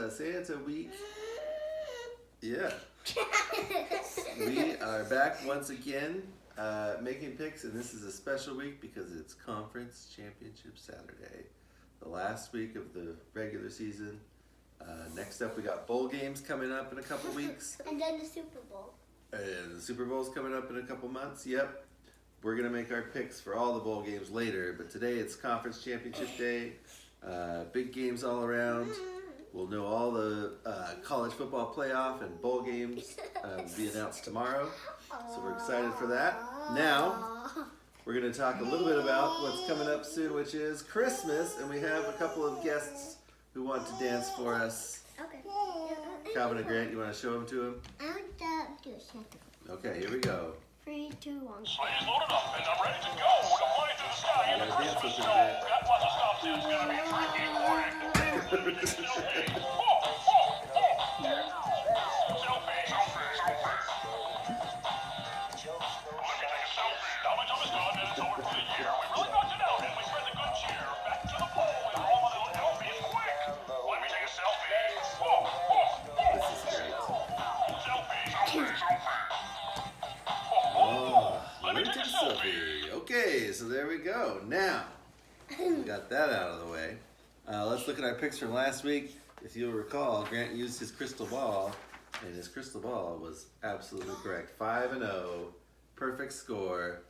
Santa week. Yeah. We are back once again making picks, and this is a special week because it's Conference Championship Saturday, the last week of the regular season. Next up, we got bowl games coming up in a couple weeks. And then the Super Bowl. And the Super Bowl's coming up in a couple months. Yep. We're going to make our picks for all the bowl games later, but today it's Conference Championship Day. Big games all around. We'll know all the college football playoff and bowl games will be announced tomorrow. So we're excited for that. Now, we're going to talk a little bit about what's coming up soon, which is Christmas, and we have a couple of guests who want to dance for us. Okay. Calvin and Grant, you want to show them to him? I want to do a Santa. Okay, here we go. 3, 2, 1. Sleigh's loaded up and I'm ready to go. To fly through the sky in the Christmas snow. That was a stop sound's gonna be tricky, boy. Selfie. Selfie. Let me take a selfie. Now my job is done and it's over for the year. We really knocked it out and we spread the good cheer. Back to the pole and all my little Elfies quick. Let me take a selfie. This is great. Selfie. Oh, Linton Selfie. Okay, so there we go. Now, we got that out of the way. Let's look at our picks from last week. If you'll recall, Grant used his crystal ball, and his crystal ball was absolutely correct. 5-0, perfect score.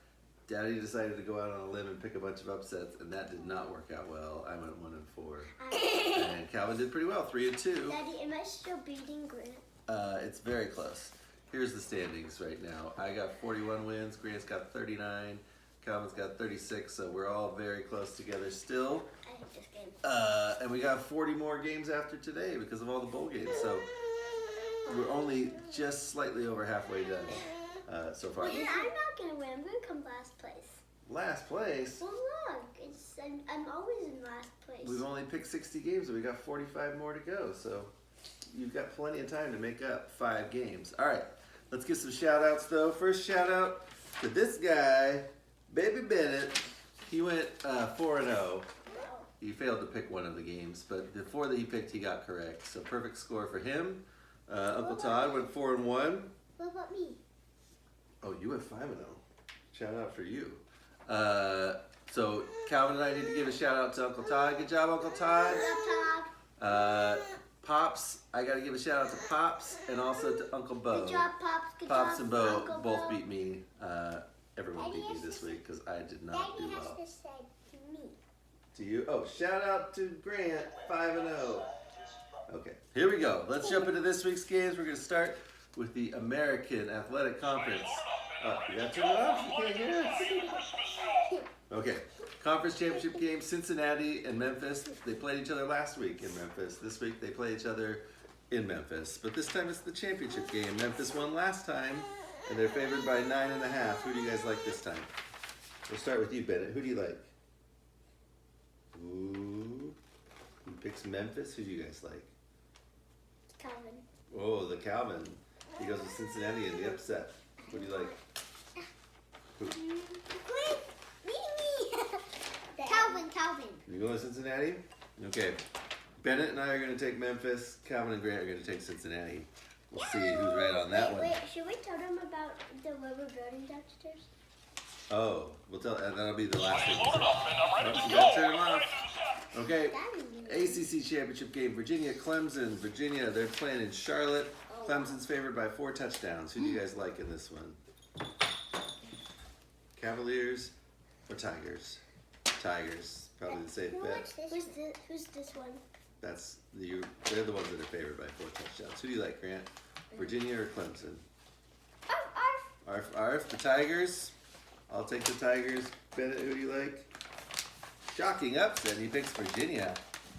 Daddy decided to go out on a limb and pick a bunch of upsets, and that did not work out well. I went 1-4. And Calvin did pretty well, 3-2. Daddy, am I still beating Grant? It's very close. Here's the standings right now. I got 41 wins, Grant's got 39, Calvin's got 36, so we're all very close together still. I hate this game. And we got 40 more games after today because of all the bowl games, so we're only just slightly over halfway done so far. Wait, I'm not going to win. I'm going to come last place. Last place? Well, look. I'm always in last place. We've only picked 60 games and we got 45 more to go, so you've got plenty of time to make up 5 games. All right. Let's get some shout outs though. First shout out to this guy, Baby Bennett. He went 4-0. He failed to pick one of the games, but the 4 that he picked, he got correct. So perfect score for him. Uncle Todd went 4-1. What about me? Oh, you went 5-0. Shout out for you. So Calvin and I need to give a shout out to Uncle Todd. Good job, Uncle Todd. Good job, Pops, I gotta give a shout out to Pops and also to Uncle Bo. Good job, Pops. Good Pops job, and Bo Uncle both Bo. beat me. Everyone beat me this week because I did not do well. Daddy has to say to me. To you? Oh, shout out to Grant, 5-0. Okay, here we go. Let's jump into this week's games. We're gonna start with the American Athletic Conference. You gotta turn it off. You can't hear us. Okay. Conference Championship game, Cincinnati and Memphis. They played each other last week in Memphis. This week they play each other in Memphis. But this time it's the championship game. Memphis won last time, and they're favored by 9.5. Who do you guys like this time? We'll start with you, Bennett. Who do you like? Ooh. Who picks Memphis? Who do you guys like? Calvin. Oh, the Calvin. He goes with Cincinnati in the upset. Who do you like? Who? Quick! Me! Calvin. You go with Cincinnati? Okay. Bennett and I are going to take Memphis. Calvin and Grant are going to take Cincinnati. We'll see who's right on that one. Wait, should we tell them about the what we're building downstairs? Oh, we'll tell. That'll be the last Sleigh's thing. loaded up and I'm ready Oh, to you go. gotta turn them We're off. ready to the Okay. ACC Championship game, Virginia, Clemson. Virginia, they're playing in Charlotte. Clemson's favored by 4 touchdowns. Who do you guys like in this one? Cavaliers or Tigers? Tigers, probably the safe bet. Who's this one? That's they're the ones that are favored by 4 touchdowns. Who do you like, Grant? Virginia or Clemson? Arf, the Tigers. I'll take the Tigers. Bennett, who do you like? Shocking upset. He picks Virginia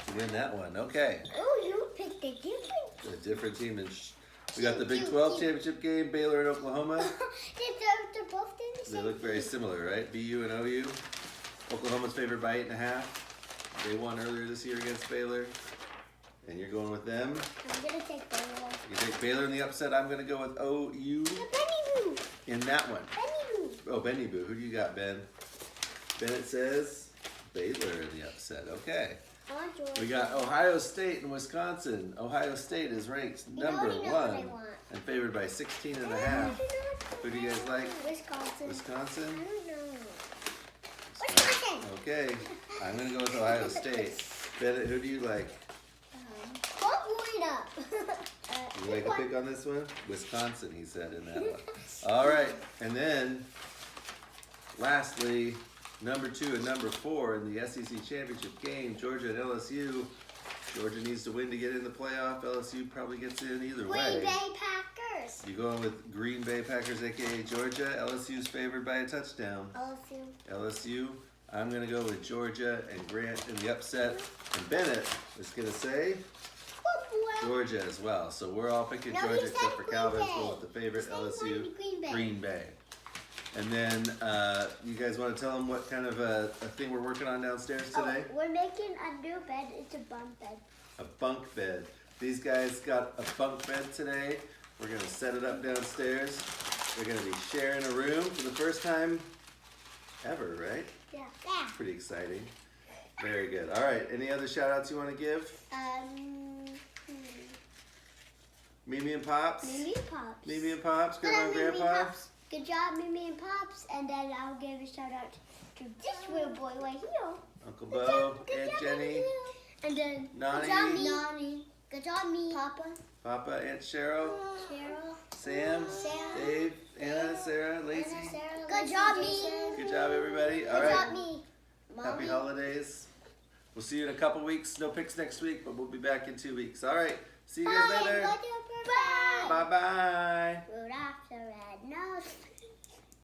to win that one. Okay. Oh, you picked a different. A different team. We got the Big 12 championship game, Baylor and Oklahoma. They're both in the They same look very similar, right? BU and OU. Oklahoma's favored by 8.5. They won earlier this year against Baylor. And you're going with them. I'm going to take Baylor. You take Baylor in the upset. I'm going to go with OU The Benny Boo. in that one. Benny Boo. Oh, Benny Boo. Who do you got, Ben? Bennett says Baylor in the upset. Okay. On Georgia. We got Ohio State and Wisconsin. Ohio State is ranked number already know what I 1 want. and favored by 16 and a half. Who do you guys like? Wisconsin. Wisconsin? I don't know. Wisconsin. Okay, I'm gonna go with Ohio State. Bennett, who do you like? Hold up. You like a pick on this one? Wisconsin, he said in that one. All right, and then lastly, number 2 and number 4 in the SEC championship game, Georgia and LSU. Georgia needs to win to get in the playoff. LSU probably gets in either Green way. Bay Packers. You going with Green Bay Packers, aka Georgia? LSU's favored by a touchdown. LSU. I'm gonna go with Georgia and Grant in the upset. And Bennett is gonna say Georgia as well. So we're all picking No, Georgia he said except for Green Calvin's Bay. going with the favorite He said LSU, Green Bay. And then you guys want to tell them what kind of a thing we're working on downstairs today? Oh, we're making a new bed. It's a bunk bed. A bunk bed. These guys got a bunk bed today. We're gonna set it up downstairs. They're gonna be sharing a room for the first time ever, right? Yeah. Pretty exciting. Very good. All right. Any other shout outs you want to give? Mimi and Pops? Mimi and Pops. Mimi and Pops, Grandma and Mimi and Grandpa. Pops. Good job, Mimi and Pops. And then I'll give a shout out to this little boy right here. Uncle Bo, Good Aunt job, Jenny, and then Nani. good job, me. Nani. Good job, me. Papa. Papa, Aunt Cheryl, Cheryl. Sam, Dave, Anna, Sarah, Lacey. Good job, me. Good job, everybody. All Good job, right. me. Happy holidays. We'll see you in a couple weeks. No picks next week, but we'll be back in 2 weeks. All right. See you guys later. Bye. Bye-bye. Rudolph the red nose.